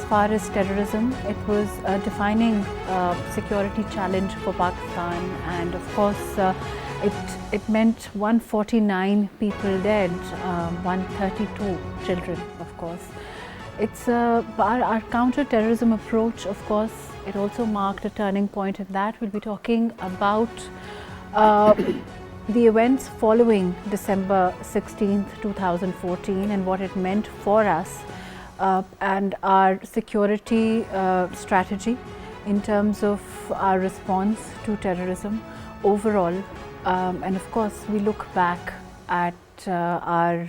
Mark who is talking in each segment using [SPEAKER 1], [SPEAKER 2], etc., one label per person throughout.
[SPEAKER 1] far as terrorism, it was a defining security challenge for Pakistan, and of course it meant 149 people dead, 132 children, of course. It's our counter-terrorism approach, of course, it also marked a turning point in that. We'll be talking about the events following December 16th, 2014 and what it meant for us and our security strategy in terms of our response to terrorism overall. And of course, we look back at our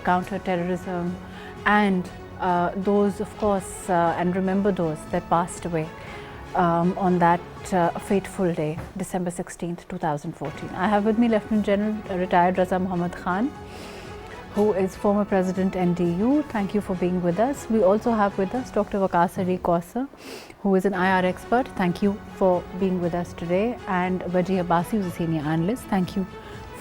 [SPEAKER 1] counter-terrorism and those, of course, and remember those that passed away on that fateful day, December 16th, 2014. I have with me Lieutenant General retired Raza Muhammad Khan, who is former President NDU. Thank you for being with us. We also have with us Dr. Waqas Ali Kausar, who is an IR expert. Thank you for being with us today. And Wajih Abbasi, who is a senior analyst. Thank you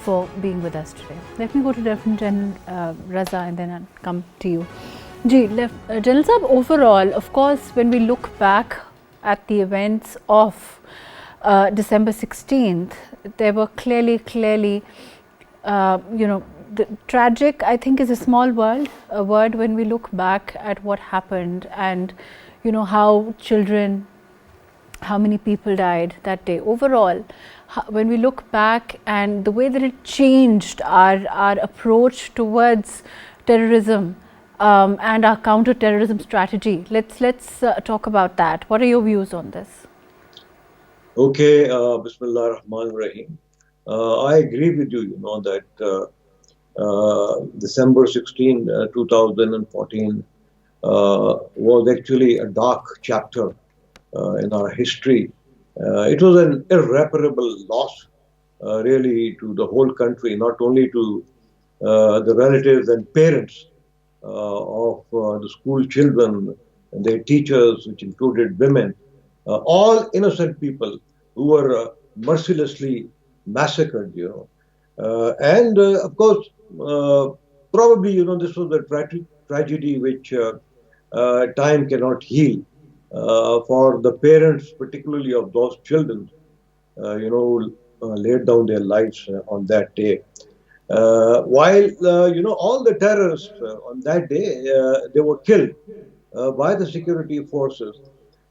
[SPEAKER 1] for being with us today. Let me go to Lieutenant General Raza and then I'll come to you. General Sahab, overall, of course, when we look back at the events of December 16th, there were clearly, the tragic, I think, is a small word when we look back at what happened and, how children, how many people died that day. Overall, when we look back and the way that it changed our approach towards terrorism, and our counter-terrorism strategy. Let's talk about that. What are your views on this?
[SPEAKER 2] Okay, Bismillah ar-Rahman ar-Rahim. I agree with you, that December 16, 2014 was actually a dark chapter in our history. It was an irreparable loss, really, to the whole country, not only to the relatives and parents of the school children and their teachers, which included women, all innocent people who were mercilessly massacred, and of course, probably, this was a tragedy which time cannot heal for the parents, particularly of those children, who laid down their lives on that day. While all the terrorists on that day, they were killed by the security forces,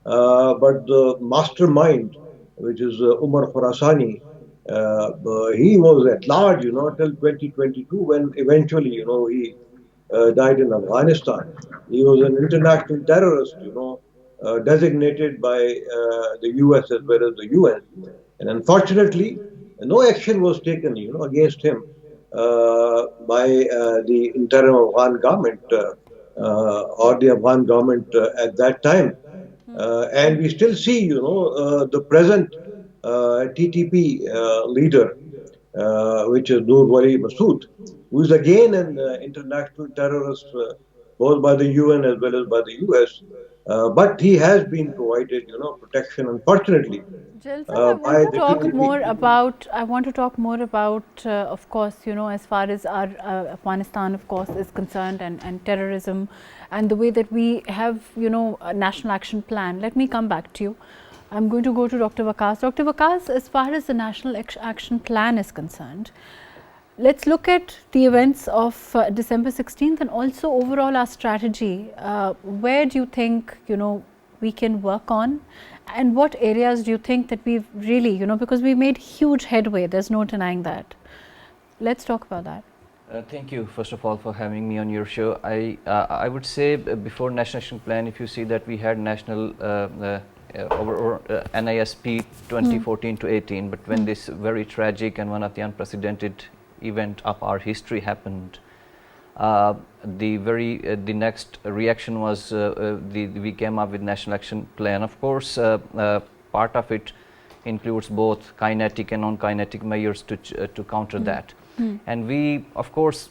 [SPEAKER 2] but the mastermind, which is Umar Khorasani, he was at large, till 2022, when eventually, he died in Afghanistan. He was an international terrorist, designated by the US as well as the UN, and unfortunately, no action was taken, against him by the interim Afghan government or the Afghan government at that time. And we still see, the present TTP leader, which is Momin Masood, who is again an international terrorist, both by the UN as well as by the US. But he has been provided, protection, unfortunately.
[SPEAKER 1] I want to talk more about, of course, as far as our Afghanistan, of course, is concerned, and terrorism, and the way that we have, a national action plan. Let me come back to you. I'm going to go to Dr. Waqas. Dr. Waqas, as far as the national action plan is concerned, let's look at the events of December 16th and also overall our strategy. Where do you think, we can work on? And what areas do you think that we've really, because we made huge headway, there's no denying that. Let's talk about that.
[SPEAKER 3] Thank you, first of all, for having me on your show. I would say before National Action Plan, if you see that we had National NISP 2014 to 18, but when this very tragic and one of the unprecedented event of our history happened, the next reaction was we came up with National Action Plan. Of course, part of it includes both kinetic and non-kinetic measures to counter that. And we, of course,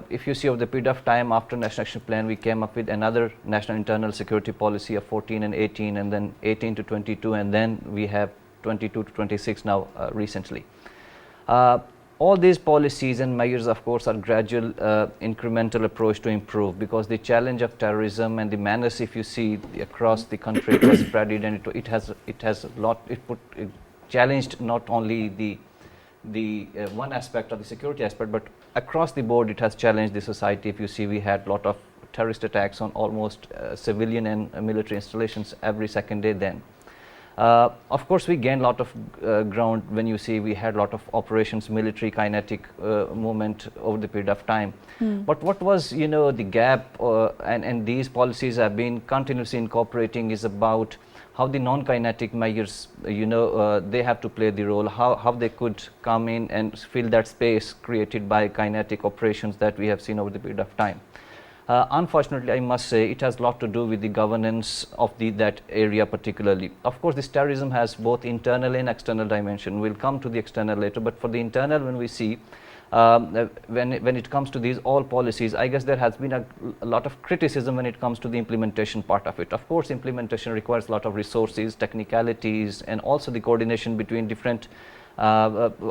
[SPEAKER 3] if you see over the period of time after National Action Plan, we came up with another National Internal Security Policy of 14 and 18, and then 18 to 22, and then we have 22 to 26 now recently. all these policies and measures of course are gradual incremental approach to improve, because the challenge of terrorism and the menace, if you see across the country, it was spread, and it has a lot, it challenged not only the one aspect of the security aspect, but across the board it has challenged the society. If you see, we had lot of terrorist attacks on almost civilian and military installations every second day then. Of course, we gained a lot of ground when you see we had a lot of operations, military kinetic movement over the period of time. But what was, the gap, and these policies have been continuously incorporating, is about how the non-kinetic measures, they have to play the role, how they could come in and fill that space created by kinetic operations that we have seen over the period of time. Unfortunately, I must say it has a lot to do with the governance of that area particularly. Of course, this terrorism has both internal and external dimension. We'll come to the external later, but for the internal, when we see, when it comes to these all policies, I guess there has been a lot of criticism when it comes to the implementation part of it. Of course, implementation requires a lot of resources, technicalities, and also the coordination between different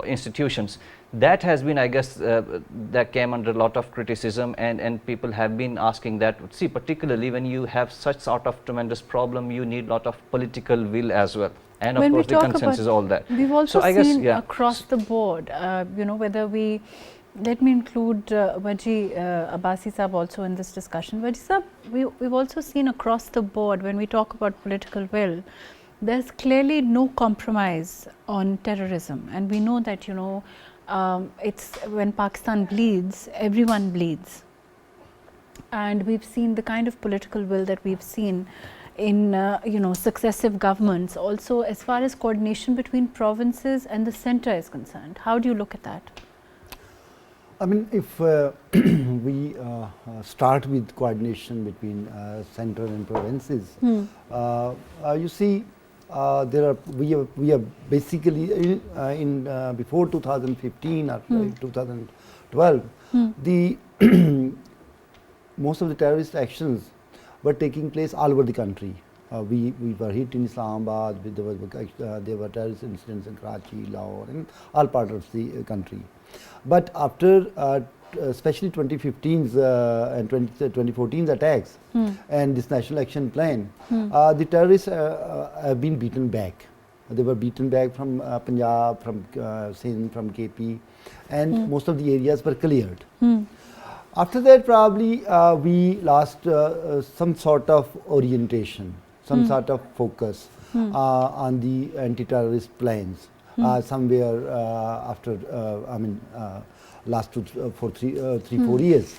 [SPEAKER 3] institutions. That has been, I guess, that came under a lot of criticism, and people have been asking that, see, particularly when you have such sort of tremendous problem, you need a lot of political will as well, and of course the consensus, all that.
[SPEAKER 1] We've also
[SPEAKER 3] so
[SPEAKER 1] seen across the board, whether we, let me include Wajih Abbasi Sahab also in this discussion. Wajih Sahab, we've also seen across the board, when we talk about political will, there's clearly no compromise on terrorism, and we know that, it's when Pakistan bleeds, everyone bleeds, and we've seen the kind of political will that we've seen in successive governments. Also, as far as coordination between provinces and the centre is concerned, how do you look at that?
[SPEAKER 4] I mean, if we start with coordination between centre and provinces, you see, we are basically in before 2015 or 2012, the most of the terrorist actions were taking place all over the country. We were hit in Islamabad, there were terrorist incidents in Karachi, Lahore, and all parts of the country. But after especially 2015's and 2014's attacks and this National Action Plan, the terrorists have been beaten back. They were beaten back from Punjab, from Sindh, from KP, and most of the areas were cleared. After that, probably we lost some sort of orientation, some sort of focus on the anti-terrorist plans. Somewhere after, last 3-4 years.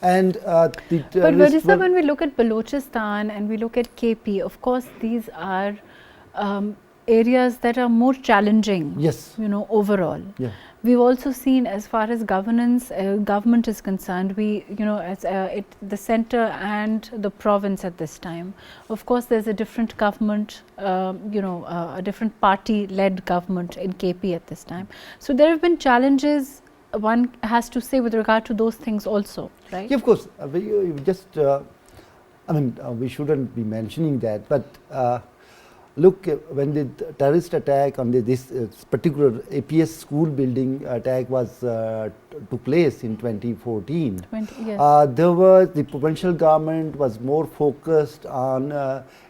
[SPEAKER 4] And
[SPEAKER 1] but Wajih Sahab, when we look at Balochistan and we look at KP, of course, these are areas that are more challenging.
[SPEAKER 4] Yes.
[SPEAKER 1] Overall.
[SPEAKER 4] Yeah.
[SPEAKER 1] We've also seen, as far as government is concerned, we, the centre and the province at this time. Of course, there's a different government, a different party-led government in KP at this time. So there have been challenges, one has to say, with regard to those things also, right?
[SPEAKER 4] Yeah, of course. We just, we shouldn't be mentioning that, but look, when the terrorist attack on this particular APS school building attack took place in 2014,
[SPEAKER 1] yes.
[SPEAKER 4] The provincial government was more focused on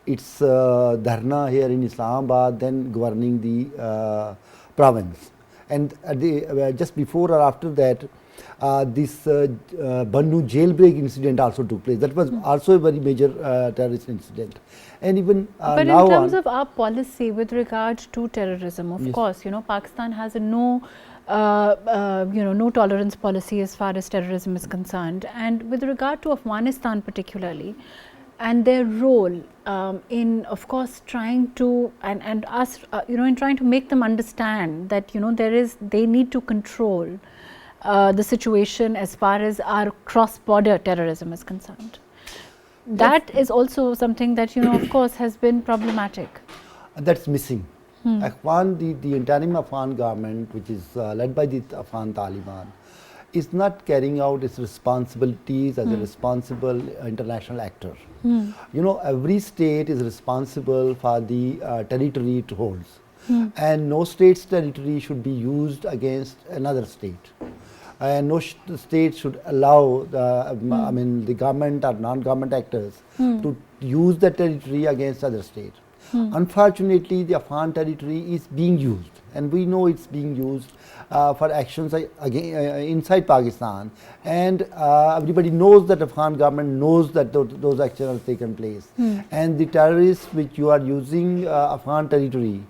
[SPEAKER 4] its dharna here in Islamabad than governing the province. And just before or after that, this Bannu jailbreak incident also took place. That was also a very major terrorist incident. And even
[SPEAKER 1] but
[SPEAKER 4] now
[SPEAKER 1] in terms of our policy with regard to terrorism, of course, Pakistan has a no tolerance policy as far as terrorism is concerned. And with regard to Afghanistan particularly, and their role in, of course, trying to and us, in trying to make them understand that they need to control the situation as far as our cross-border terrorism is concerned. That is also something that, of course, has been problematic.
[SPEAKER 4] That's missing. The interim Afghan government, which is led by the Afghan Taliban, is not carrying out its responsibilities as a responsible international actor. Every state is responsible for the territory it holds. and no state's territory should be used against another state. And no state should allow the government or non-government actors to use the territory against other states. Unfortunately, the Afghan territory is being used, and we know it's being used for actions inside Pakistan, and everybody knows that Afghan government knows that those actions have taken place, and the terrorists which you are using Afghan territory,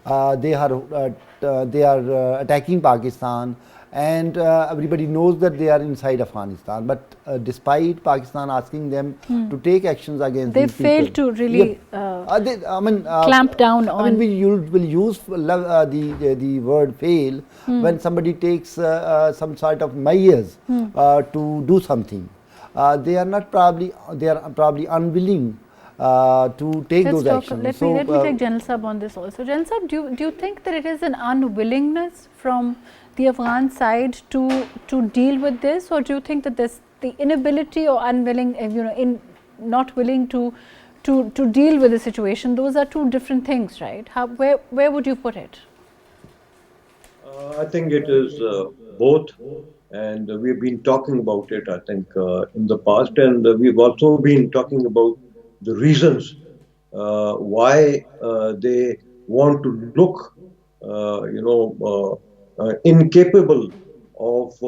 [SPEAKER 4] they are attacking Pakistan, and everybody knows that they are inside Afghanistan. But despite Pakistan asking them to take actions against
[SPEAKER 1] they
[SPEAKER 4] these people,
[SPEAKER 1] failed to really clamp down on.
[SPEAKER 4] we will use the word fail when somebody takes some sort of measures to do something. They are probably unwilling to take those actions.
[SPEAKER 1] Let me take General Sahab on this also. General Sahab, do you think that it is an unwillingness from the Afghan side to deal with this, or do you think that this the inability or unwilling, in not willing to deal with the situation? Those are two different things, right? Where would you put it?
[SPEAKER 2] I think it is both, and we've been talking about it, I think, in the past, and we've also been talking about the reasons why they want to look, incapable of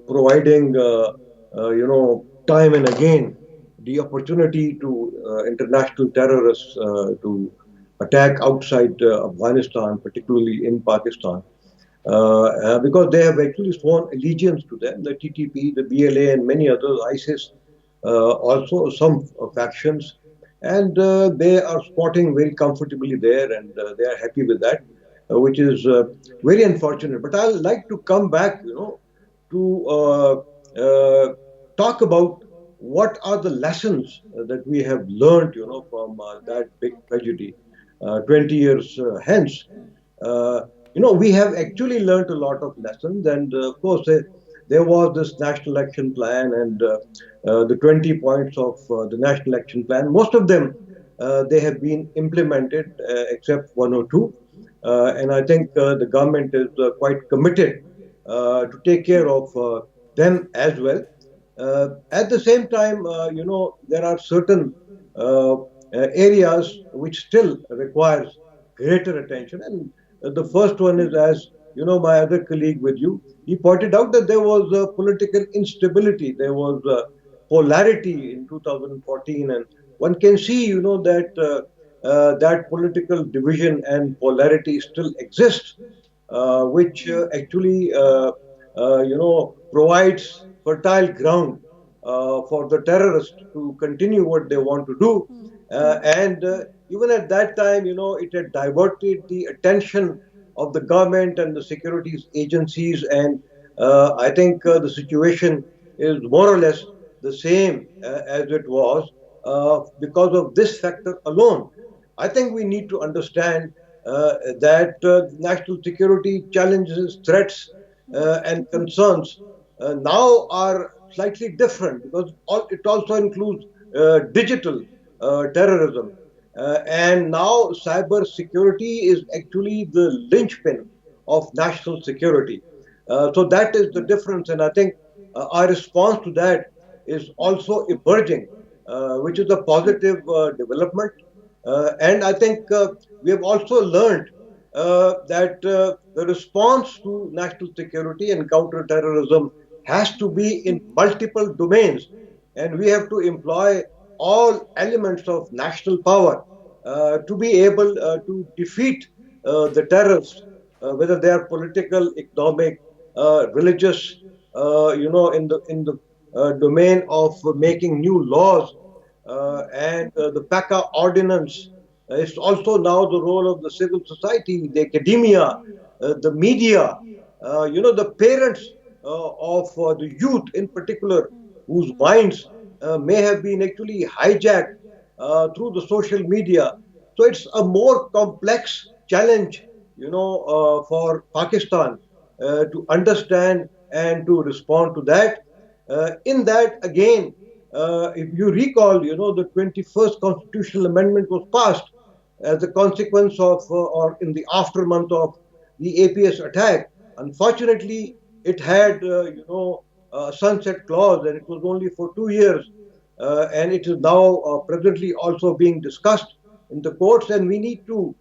[SPEAKER 2] providing, time and again the opportunity to international terrorists to attack outside Afghanistan, particularly in Pakistan, because they have actually sworn allegiance to them, the TTP, the BLA, and many others, ISIS, also some factions, and they are squatting very comfortably there, and they are happy with that, which is very unfortunate. But I'd like to come back, to talk about what are the lessons that we have learned, from that big tragedy 20 years hence. We have actually learned a lot of lessons, and of course, there was this National Action Plan and the 20 points of the National Action Plan. Most of them, they have been implemented except one or two. And I think the government is quite committed to take care of them as well. At the same time, there are certain areas which still requires greater attention. And the first one is, as my other colleague with you, he pointed out that there was political instability, there was polarity in 2014, and one can see, that that political division and polarity still exists, which actually, provides fertile ground for the terrorists to continue what they want to do. And even at that time, it had diverted the attention of the government and the securities agencies, and I think the situation is more or less the same as it was because of this factor alone. I think we need to understand that national security challenges, threats, and concerns now are slightly different, because it also includes digital terrorism. And now cyber security is actually the linchpin of national security. So that is the difference, and I think our response to that is also emerging, which is a positive development. And I think we have also learned that the response to national security and counter-terrorism has to be in multiple domains, and we have to employ all elements of national power to be able to defeat the terrorists, whether they are political, economic, religious, in the domain of making new laws, and the PACA ordinance. It's also now the role of the civil society, the academia, the media, the parents of the youth in particular, whose minds may have been actually hijacked through the social media. So it's a more complex challenge, for Pakistan to understand and to respond to that. In that, again, if you recall, the 21st constitutional amendment was passed as a consequence of or in the aftermath of the APS attack. Unfortunately, it had a sunset clause, and it was only for 2 years, and it is now presently also being discussed in the courts. And we need to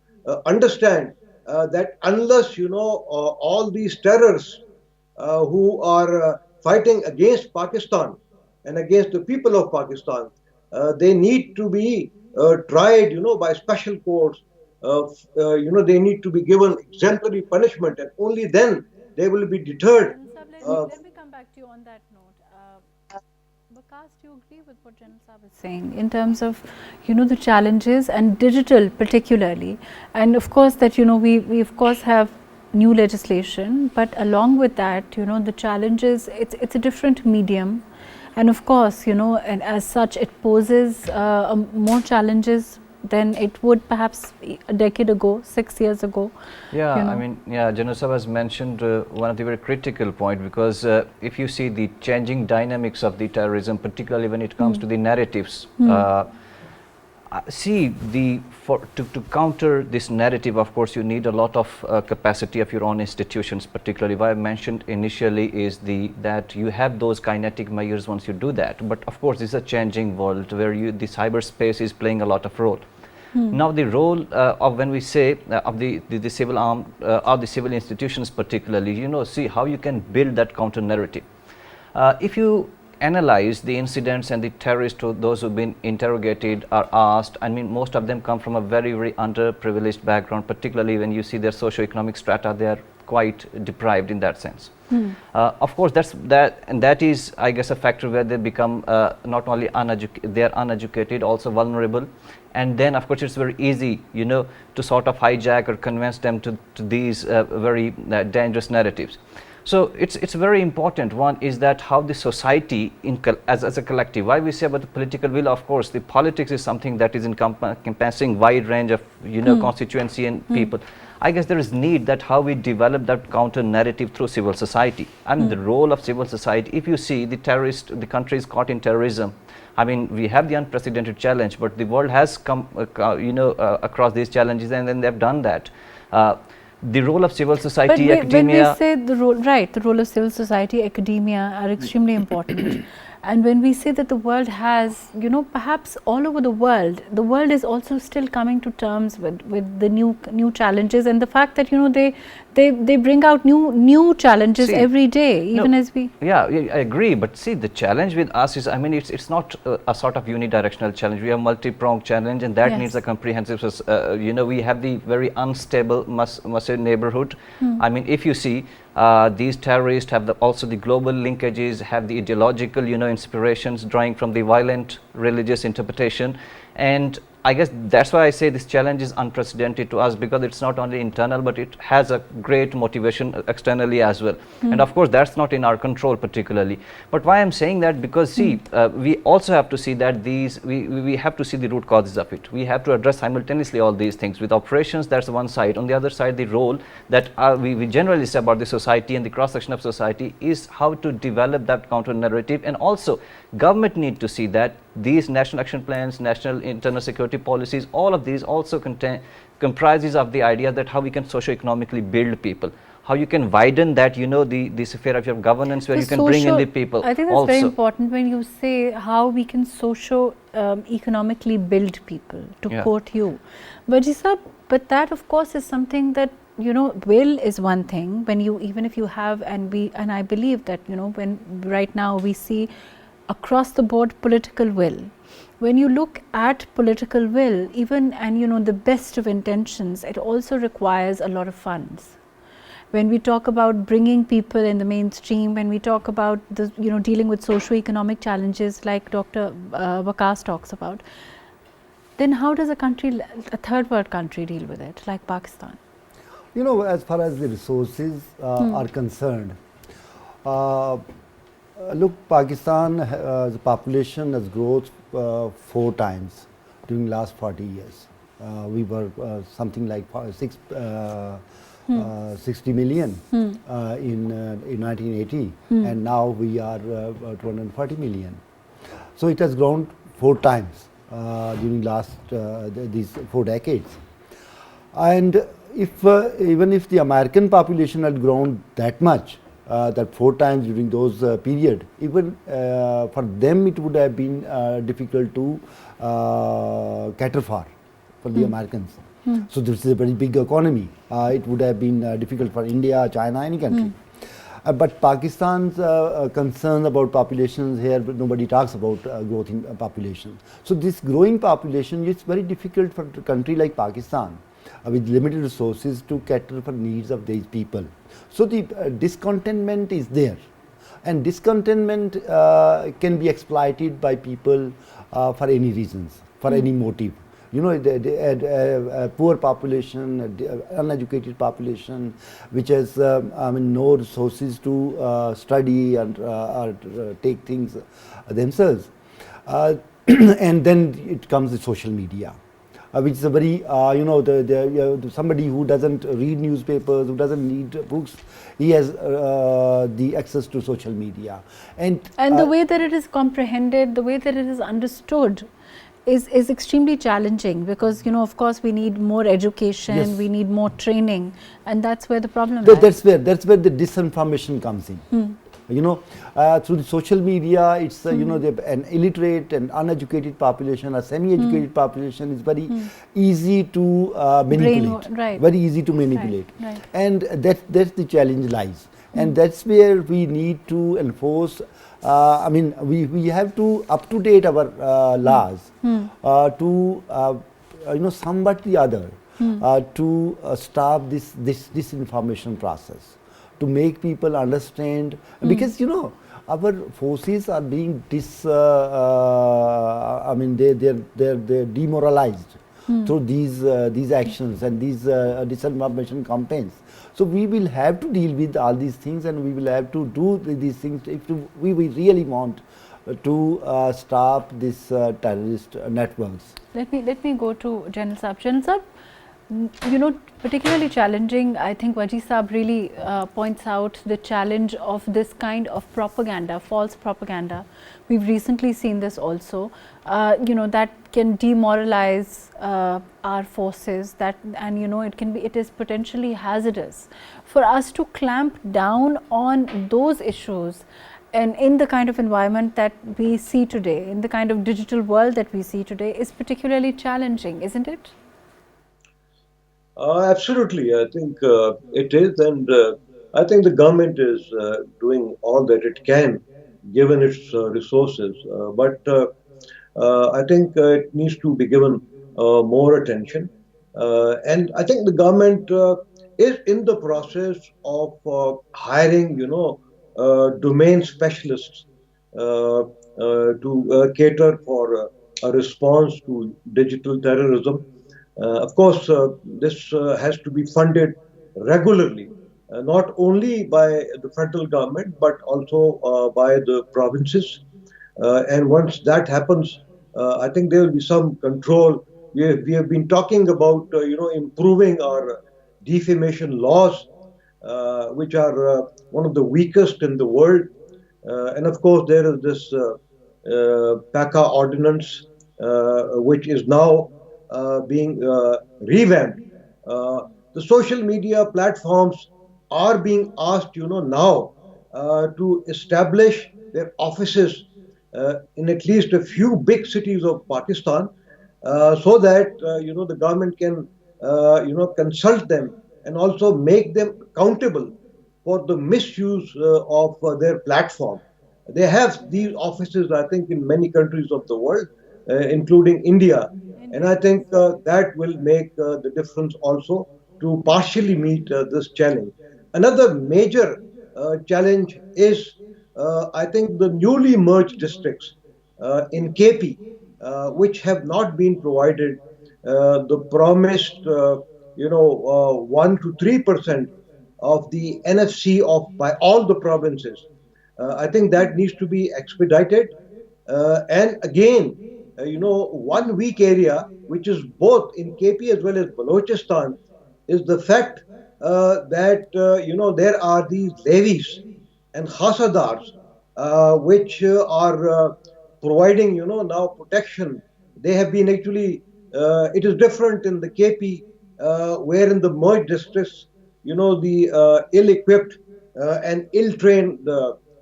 [SPEAKER 2] understand that unless all these terrorists who are fighting against Pakistan and against the people of Pakistan, they need to be tried, by special courts. They need to be given exemplary punishment, and only then they will be deterred.
[SPEAKER 1] General Saab, let me come back to you on that note. Waqas, do you agree with what General Saab is saying in terms of, the challenges and digital particularly, and of course that, we of course have new legislation, but along with that, the challenges, it's a different medium, and of course, and as such it poses more challenges than it would perhaps a decade ago, 6 years ago.
[SPEAKER 3] Yeah, I mean, General Sahab has mentioned one of the very critical point, because if you see the changing dynamics of the terrorism, particularly when it comes to the narratives, to counter this narrative, of course, you need a lot of capacity of your own institutions. Particularly, what I mentioned initially is that you have those kinetic measures once you do that. But of course, it's a changing world where the cyberspace is playing a lot of role. Now, the role of, when we say of the civil arm or the civil institutions, particularly, see how you can build that counter narrative. If you analyze the incidents and the terrorists, those who've been interrogated are asked, I mean, most of them come from a very, very underprivileged background, particularly when you see their socio-economic strata, they are quite deprived in that sense. Of course, that is, I guess, a factor where they become not only they are uneducated, also vulnerable. And then, of course, it's very easy, to sort of hijack or convince them to these very dangerous narratives. So it's very important. One is that how the society as a collective, why we say about the political will, of course, the politics is something that is encompassing wide range of, constituency and people. I guess there is need that how we develop that counter narrative through civil society. I mean, the role of civil society, if you see the the country is caught in terrorism, I mean, we have the unprecedented challenge, but the world has come, across these challenges, and then they've done that. The role of civil society, academia.
[SPEAKER 1] When we say the role of civil society, academia are extremely important. And when we say that the world has, perhaps all over the world is also still coming to terms with the new challenges, and the fact that, they bring out new challenges every day, even as we.
[SPEAKER 3] Yeah, I agree. But see, the challenge with us is, I mean, it's not a sort of unidirectional challenge. We have multi-pronged challenge, and that needs a comprehensive, we have the very unstable Masjid neighborhood. I mean, if you see, these terrorists have also the global linkages, have the ideological, inspirations drawing from the violent religious interpretation. And I guess that's why I say this challenge is unprecedented to us, because it's not only internal, but it has a great motivation externally as well. And of course, that's not in our control particularly. But why I'm saying that, because see, we also have to see that we have to see the root causes of it. We have to address simultaneously all these things. With operations, that's one side. On the other side, the role that we generally say about the society and the cross-section of society is how to develop that counter narrative. And also, government need to see that these national action plans, national internal security policies, all of these also comprises of the idea that how we can socio-economically build people, how you can widen that, the sphere of your governance, where you can bring in the people.
[SPEAKER 1] I think that's very important when you say how we can socio-economically build people, to quote you. Wajih Saab, but that of course is something that, will is one thing, when even if you have, and I believe that, when right now we see across the board political will. When you look at political will, even, and the best of intentions, it also requires a lot of funds. When we talk about bringing people in the mainstream, when we talk about dealing with socio-economic challenges like Dr. Waqas talks about, then how does a third world country deal with it, like Pakistan?
[SPEAKER 4] As far as the resources are concerned, look, Pakistan, the population has grown 4 times during last 40 years. We were something like 60 million in 1980, and now we are 240 million. So it has grown 4 times during last these 4 decades. And if even if the American population had grown that much, that 4 times during those period, even for them it would have been difficult to cater for the Americans. So this is a very big economy. It would have been difficult for India, China, any country. But Pakistan's concern about populations here, nobody talks about growth in population. So this growing population, it's very difficult for a country like Pakistan with limited resources to cater for needs of these people. So the discontentment is there, and discontentment can be exploited by people for any reasons, for any motive. You know, the poor population, uneducated population, which has no resources to study and take things themselves. And then it comes the social media, which is a very, somebody who doesn't read newspapers, who doesn't read books, he has the access to social media. And
[SPEAKER 1] the way that it is comprehended, the way that it is understood is extremely challenging, because, of course, we need more education,
[SPEAKER 4] yes,
[SPEAKER 1] we need more training, and that's where the problem lies.
[SPEAKER 4] That's where the disinformation comes in. Through the social media, it's an illiterate and uneducated population, a semi-educated population is very easy to manipulate.
[SPEAKER 1] Right.
[SPEAKER 4] Very easy to manipulate.
[SPEAKER 1] Right.
[SPEAKER 4] And that's the challenge lies. And that's where we need to enforce. We have to up-to-date our laws to somewhat the other to stop this disinformation process, to make people understand, because our forces are being they're demoralized through these actions and these disinformation campaigns. So we will have to deal with all these things, and we will have to do these things if we really want to stop this terrorist networks.
[SPEAKER 1] Let me go to General Saab. General Saab, particularly challenging, I think Wajih Saab really points out the challenge of this kind of propaganda, false propaganda. We've recently seen this also, that can demoralize our forces, it is potentially hazardous. For us to clamp down on those issues, and in the kind of environment that we see today, in the kind of digital world that we see today, is particularly challenging, isn't it?
[SPEAKER 2] Absolutely, I think it is, and I think the government is doing all that it can, given its resources. But I think it needs to be given more attention, and I think the government is in the process of hiring, domain specialists to cater for a response to digital terrorism. Of course, this has to be funded regularly, not only by the federal government, but also by the provinces. And once that happens, I think there will be some control. We have been talking about, improving our defamation laws, which are one of the weakest in the world. And of course, there is this PACA ordinance, which is now being revamped. The social media platforms are being asked, now to establish their offices in at least a few big cities of Pakistan, so that the government can consult them and also make them accountable for the misuse of their platform. They have these offices, I think, in many countries of the world, including India. And I think that will make the difference also to partially meet this challenge. Another major challenge is, I think, the newly merged districts in KP, which have not been provided the promised, 1 to 3% of the NFC by all the provinces. I think that needs to be expedited. And again, one weak area, which is both in KP as well as Balochistan, is the fact that there are these levies and khasadars which are providing now protection. They have been actually, it is different in the KP where in the merged districts, the ill-equipped and ill-trained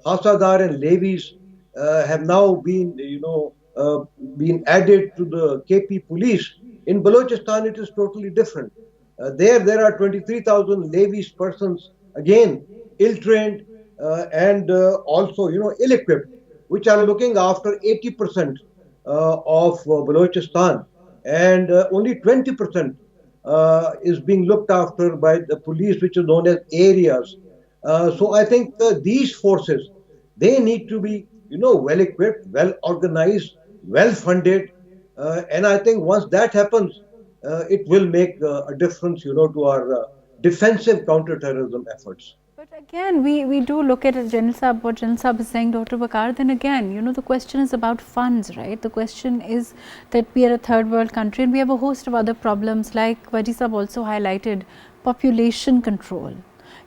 [SPEAKER 2] Hasadar and levies have now been, been added to the KP police. In Balochistan, it is totally different. There are 23,000 levies persons, again, ill-trained and also, ill-equipped, which are looking after 80% of Balochistan, and only 20% is being looked after by the police, which is known as areas. So I think these forces, they need to be, well equipped, well organized, well funded, and I think once that happens, it will make a difference, to our defensive counter-terrorism efforts.
[SPEAKER 1] But again, we do look at General Saab, what General Saab is saying, Dr. Waqar, then again, the question is about funds, right? The question is that we are a third world country and we have a host of other problems, like Wajih Saab also highlighted, population control.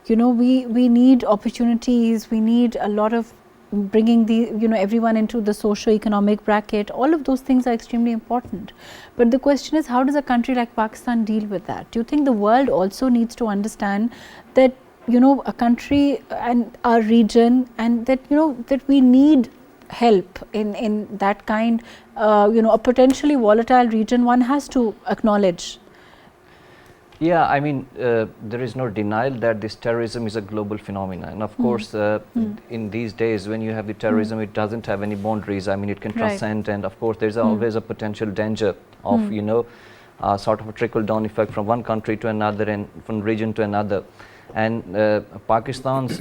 [SPEAKER 1] We need opportunities, we need a lot of bringing the, everyone into the socio-economic bracket. All of those things are extremely important. But the question is, how does a country like Pakistan deal with that? Do you think the world also needs to understand that a country and our region, and that that we need help in that kind, a potentially volatile region, one has to acknowledge.
[SPEAKER 3] Yeah, I mean, there is no denial that this terrorism is a global phenomenon. And of course, in these days when you have the terrorism, it doesn't have any boundaries. I mean, it can transcend, and of course, there's always a potential danger of, sort of a trickle-down effect from one country to another and from region to another. And Pakistan's,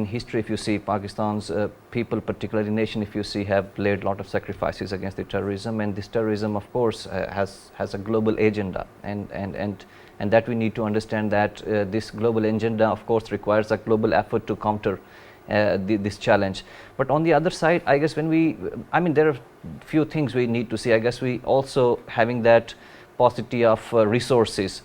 [SPEAKER 3] history, if you see, Pakistan's people, particularly nation, if you see, have laid a lot of sacrifices against the terrorism. And this terrorism, of course, has a global agenda. And that we need to understand that this global agenda, of course, requires a global effort to counter this challenge. But on the other side, I guess there are few things we need to see. I guess we also having that paucity of resources.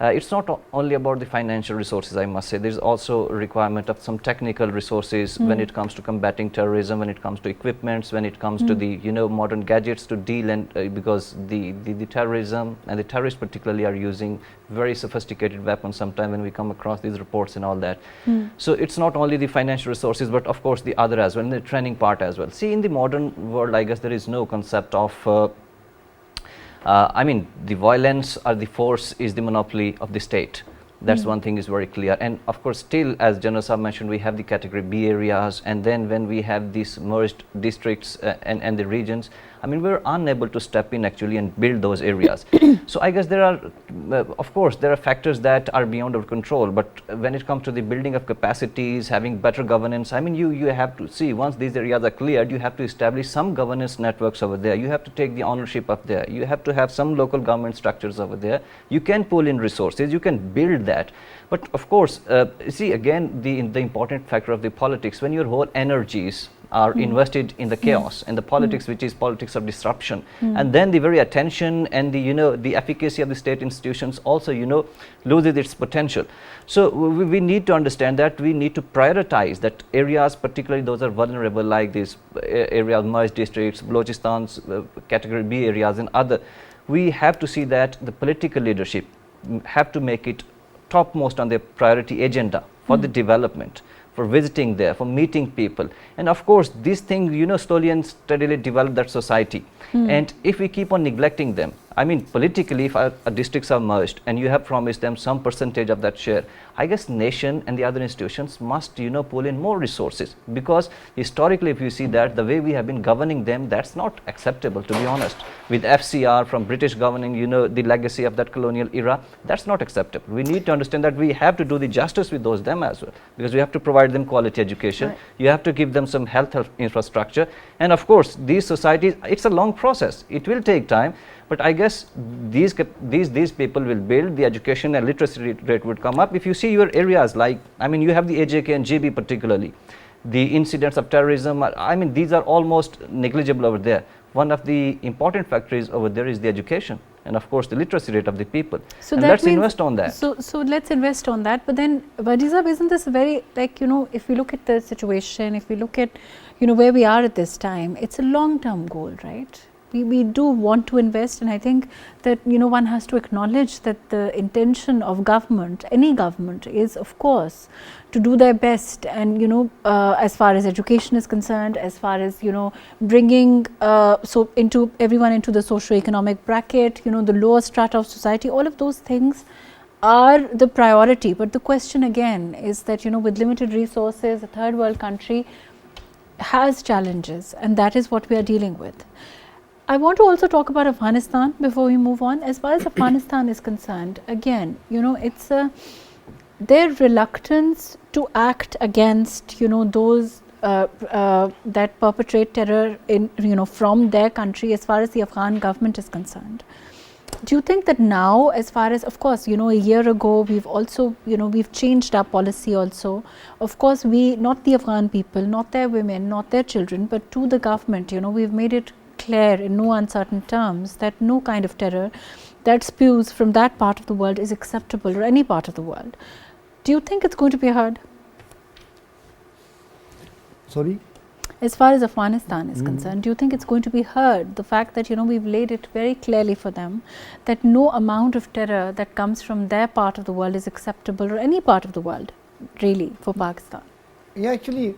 [SPEAKER 3] It's not only about the financial resources, I must say. There's also a requirement of some technical resources when it comes to combating terrorism, when it comes to equipments, when it comes to the modern gadgets to deal, and because the terrorism and the terrorists particularly are using very sophisticated weapons sometimes when we come across these reports and all that. So it's not only the financial resources, but of course the other as well, and the training part as well. See, in the modern world, I guess there is no concept of the violence or the force is the monopoly of the state. That's one thing is very clear. And of course, still, as General Saab mentioned, we have the category B areas, and then when we have these merged districts and the regions, we're unable to step in actually and build those areas. So I guess there are, of course, there are factors that are beyond our control, but when it comes to the building of capacities, having better governance, you have to see, once these areas are cleared, you have to establish some governance networks over there. You have to take the ownership up there. You have to have some local government structures over there. You can pull in resources, you can build that. But of course, see, again, the important factor of the politics, when your whole energies are invested in the chaos and the politics, which is politics of disruption, and then the very attention and the efficacy of the state institutions also loses its potential. So we need to understand that we need to prioritize that areas, particularly those are vulnerable, like these areas, merged districts, Balochistan's category B areas and other. We have to see that the political leadership have to make it topmost on their priority agenda for the development, for visiting there, for meeting people. And of course, these things, slowly and steadily develop that society. And if we keep on neglecting them, politically, if our districts are merged and you have promised them some percentage of that share, I guess nation and the other institutions must, pull in more resources, because historically, if you see that the way we have been governing them, that's not acceptable, to be honest. With FCR from British governing, the legacy of that colonial era, that's not acceptable. We need to understand that we have to do the justice with them as well, because we have to provide them quality education. Right. You have to give them some health infrastructure. And of course, these societies, it's a long process. It will take time. But I guess these people will build the education and literacy rate would come up. If you see your areas like, you have the AJK and GB particularly, the incidents of terrorism, these are almost negligible over there. One of the important factors over there is the education and of course the literacy rate of the people. So and let's invest on that.
[SPEAKER 1] So let's invest on that. But then, Wajih Saab, isn't this very, if we look at the situation, if we look at, where we are at this time, it's a long-term goal, right? we do want to invest, and I think that one has to acknowledge that the intention of government, any government, is of course to do their best, and as far as education is concerned, as far as bringing into everyone into the socio-economic bracket, the lower strata of society, all of those things are the priority. But the question again is that with limited resources, a third world country has challenges, and that is what we are dealing with. I want to also talk about Afghanistan before we move on. As far as Afghanistan is concerned, again, it's their reluctance to act against those that perpetrate terror in from their country, as far as the Afghan government is concerned. Do you think that now, as far as, of course, a year ago, we've also, we've changed our policy also. Of course, not the Afghan people, not their women, not their children, but to the government, we've made it clear in no uncertain terms that no kind of terror that spews from that part of the world is acceptable, or any part of the world. Do you think it's going to be heard?
[SPEAKER 4] Sorry?
[SPEAKER 1] As far as Afghanistan is concerned, do you think it's going to be heard, the fact that we've laid it very clearly for them that no amount of terror that comes from their part of the world is acceptable, or any part of the world really, for Pakistan?
[SPEAKER 4] Yeah, actually,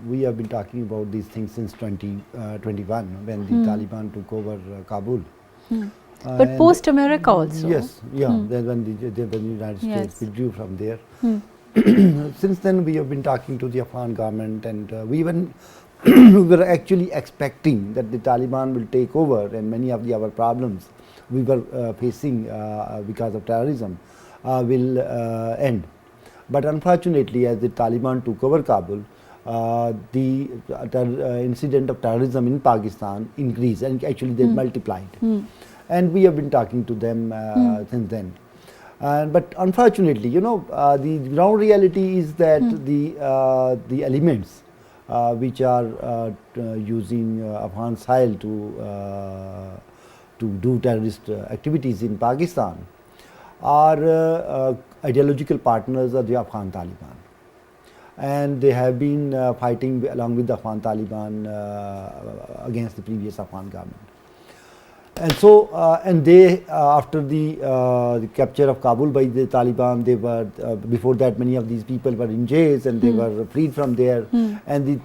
[SPEAKER 4] we have been talking about these things since 2021 when the Taliban took over Kabul.
[SPEAKER 1] But post America also.
[SPEAKER 4] Yes, then when the United States withdrew from there. Since then, we have been talking to the Afghan government, and we were actually expecting that the Taliban will take over, and many of our problems we were facing because of terrorism will end. But unfortunately, as the Taliban took over Kabul, the incident of terrorism in Pakistan increased, and actually they multiplied. And we have been talking to them since then. But unfortunately, the ground reality is that the elements which are using Afghan soil to do terrorist activities in Pakistan are ideological partners of the Afghan Taliban, and they have been fighting along with the Afghan Taliban against the previous Afghan government. And so, and they, after the capture of Kabul by the Taliban, they were, before that many of these people were in jails, and they were freed from there, and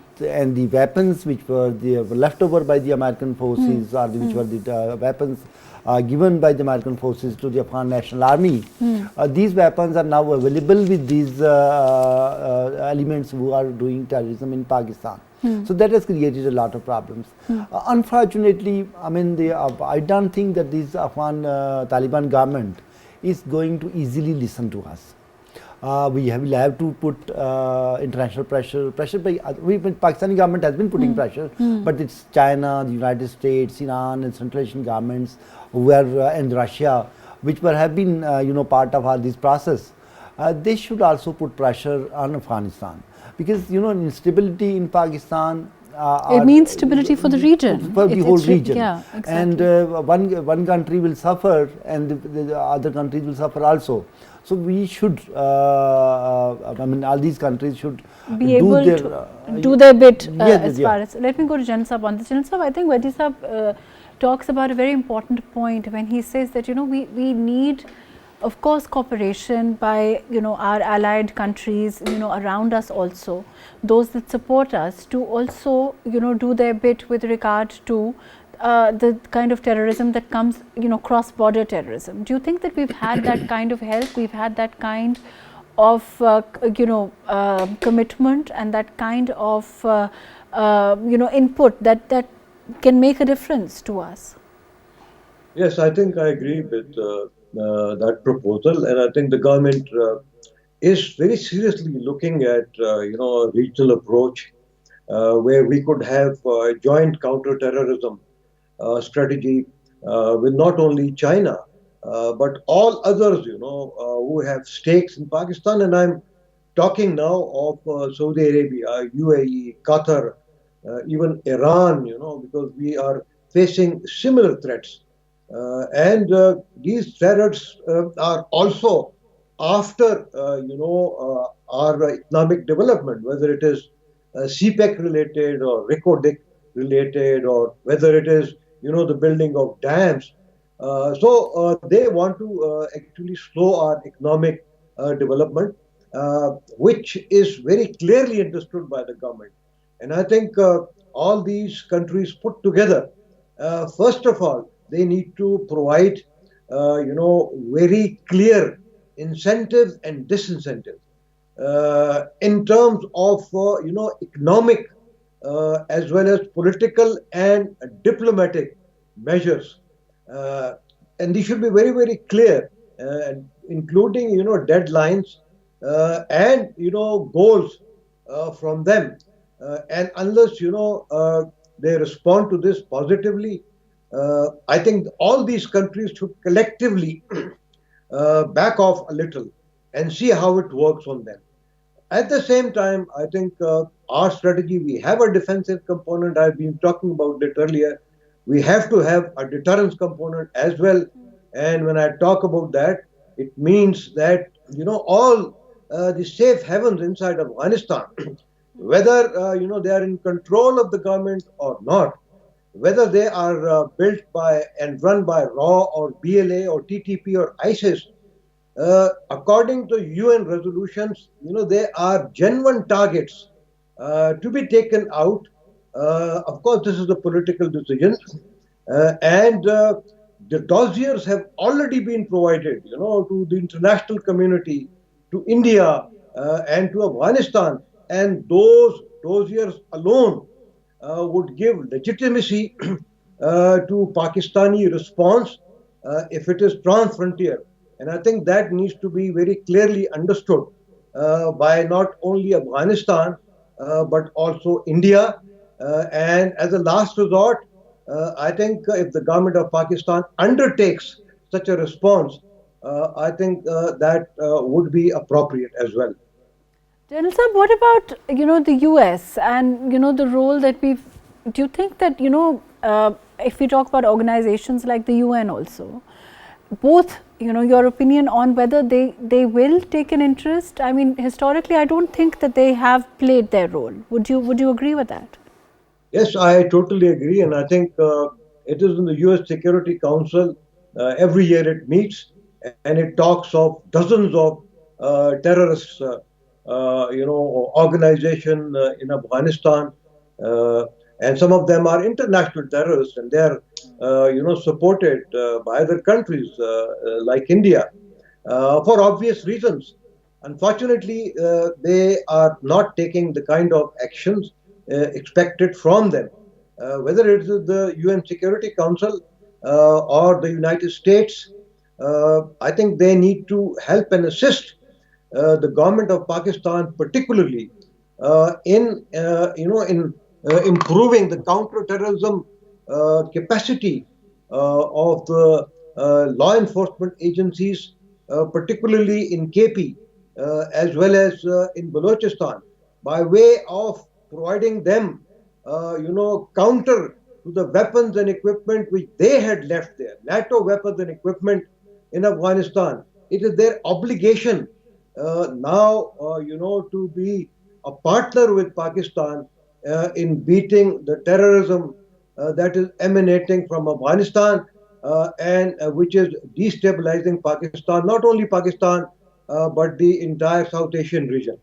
[SPEAKER 4] the weapons which were left over by the American forces, or which were the weapons given by the American forces to the Afghan National Army, these weapons are now available with these elements who are doing terrorism in Pakistan. So that has created a lot of problems. Unfortunately, I mean, I don't think that this Afghan Taliban government is going to easily listen to us. We will have to put international pressure by Pakistani government has been putting pressure, but it's China, the United States, Iran, and Central Asian governments who are and Russia, which have been part of all this process. They should also put pressure on Afghanistan, because instability in Pakistan.
[SPEAKER 1] It means stability for the region,
[SPEAKER 4] for the whole region.
[SPEAKER 1] Yeah, exactly.
[SPEAKER 4] And one country will suffer, and the other countries will suffer also. So we should, I mean, all these countries should
[SPEAKER 1] be able to do their bit as far as. Let me go to Jan Sahab on this. Jan Sahab, I think Wajih Sahab talks about a very important point when he says that we need, of course, cooperation by our allied countries around us also, those that support us, to also do their bit with regard to the kind of terrorism that comes, cross-border terrorism. Do you think that we've had that kind of help, we've had that kind of commitment, and that kind of input that can make a difference to us?
[SPEAKER 2] Yes, I think I agree with that proposal, and I think the government is very seriously looking at a regional approach where we could have a joint counter-terrorism strategy with not only China but all others who have stakes in Pakistan. And I'm talking now of Saudi Arabia, UAE, Qatar, even Iran, because we are facing similar threats. And these threats are also after our economic development, whether it is CPEC related or RICODIC related, or whether it is the building of dams. So they want to actually slow our economic development, which is very clearly understood by the government. And I think all these countries put together, first of all, they need to provide, very clear incentives and disincentives in terms of, economic as well as political and diplomatic measures. Uh, and these should be very, very clear, including, deadlines and, goals from them. And unless, they respond to this positively, I think all these countries should collectively back off a little and see how it works on them. At the same time, I think our strategy, we have a defensive component. I've been talking about it earlier. We have to have a deterrence component as well. And when I talk about that, it means that, all the safe havens inside Afghanistan, whether, they are in control of the government or not, whether they are built by and run by RAW or BLA or TTP or ISIS, according to UN resolutions, they are genuine targets to be taken out. Of course, this is a political decision, and the dossiers have already been provided, to the international community, to India, and to Afghanistan, and those dossiers alone would give legitimacy to Pakistani response if it is trans-frontier. And I think that needs to be very clearly understood by not only Afghanistan, but also India. And as a last resort, I think if the government of Pakistan undertakes such a response, I think that would be appropriate as well.
[SPEAKER 1] General Sahab, what about, the US and, the role that do you think that, if we talk about organizations like the UN also, both, your opinion on whether they will take an interest? I mean, historically, I don't think that they have played their role. Would you agree with that?
[SPEAKER 2] Yes, I totally agree. And I think it is in the US Security Council, every year it meets and it talks of dozens of terrorists, organization in Afghanistan, and some of them are international terrorists, and they are, supported by other countries like India for obvious reasons. Unfortunately, they are not taking the kind of actions expected from them, whether it is the UN Security Council or the United States. I think they need to help and assist the government of Pakistan, particularly in improving the counter-terrorism capacity of the law enforcement agencies, particularly in KP as well as in Balochistan, by way of providing them, counter to the weapons and equipment which they had left there, NATO weapons and equipment in Afghanistan. It is their obligation now, to be a partner with Pakistan in beating the terrorism that is emanating from Afghanistan and which is destabilizing Pakistan, not only Pakistan, but the entire South Asian region.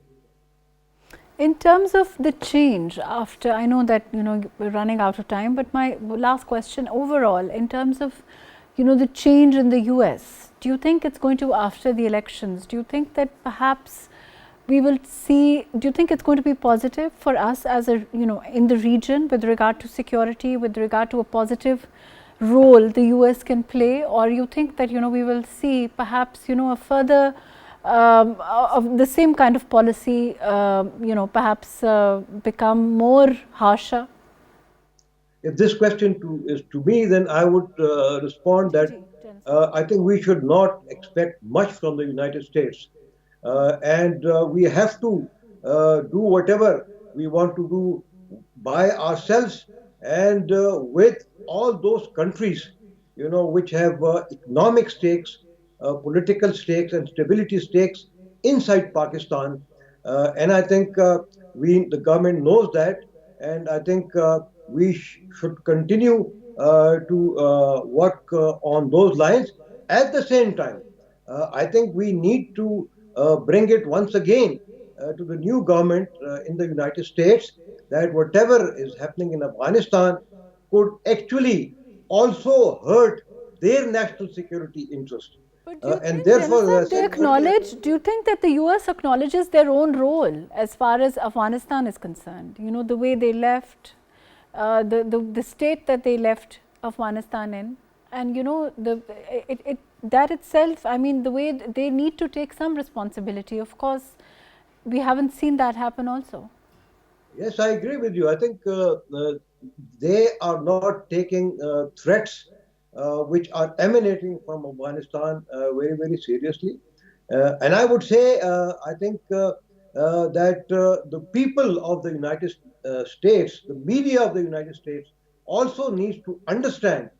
[SPEAKER 1] In terms of the change after, I know that, we're running out of time, but my last question overall, in terms of, the change in the US, do you think it's going to, after the elections, do you think that perhaps we will see, do you think it's going to be positive for us as a, in the region with regard to security, with regard to a positive role the US can play, or you think that, we will see perhaps, a further of the same kind of policy, perhaps become more harsher?
[SPEAKER 2] If this question is to me, then I would respond that I think we should not expect much from the United States. And we have to do whatever we want to do by ourselves and with all those countries, which have economic stakes, political stakes and stability stakes inside Pakistan. And I think the government knows that, and I think we should continue to work on those lines. At the same time, I think we need to bring it once again to the new government in the United States that whatever is happening in Afghanistan could actually also hurt their national security interest.
[SPEAKER 1] But do you
[SPEAKER 2] And
[SPEAKER 1] think,
[SPEAKER 2] therefore,
[SPEAKER 1] General,
[SPEAKER 2] as I
[SPEAKER 1] they
[SPEAKER 2] said earlier,
[SPEAKER 1] acknowledge, do you think that the US acknowledges their own role as far as Afghanistan is concerned? You know, the way they left, the state that they left Afghanistan in, and you know, that itself, I mean, the way they need to take some responsibility. Of course, we haven't seen that happen also.
[SPEAKER 2] yes, I agree with you. I think they are not taking threats which are emanating from Afghanistan very, very seriously. And I would say, I think that the people of the United States, the media of the United States, also needs to understand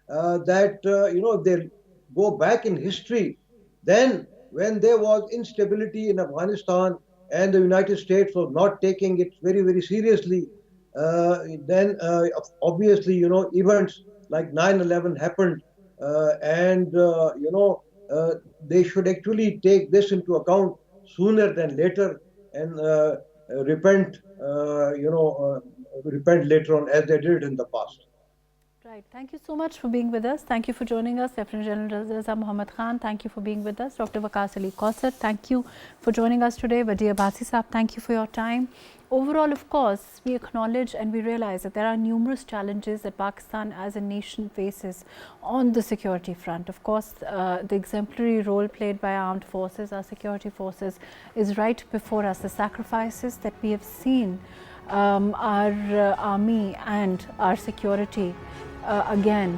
[SPEAKER 2] that if they go back in history, then when there was instability in Afghanistan and the United States was not taking it very, very seriously, then obviously, events like 9/11 happened, and they should actually take this into account sooner than later and repent, repent later on as they did in the past.
[SPEAKER 1] Right. Thank you so much for being with us. Thank you for joining us. Lieutenant General Raza Muhammad Khan, thank you for being with us. Dr. Waqas Ali Kausar, thank you for joining us today. Wajih Abbasi Saab, thank you for your time. Overall, of course, we acknowledge and we realize that there are numerous challenges that Pakistan as a nation faces on the security front. Of course, the exemplary role played by our armed forces, our security forces, is right before us. The sacrifices that we have seen our army and our security again,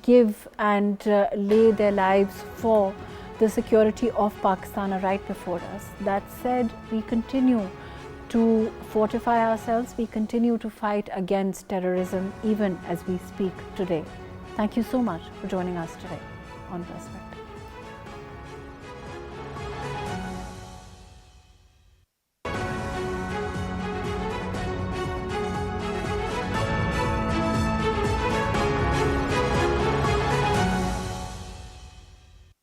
[SPEAKER 1] give and lay their lives for the security of Pakistan are right before us. That said, we continue to fortify ourselves, we continue to fight against terrorism even as we speak today. Thank you so much for joining us today on Perspective.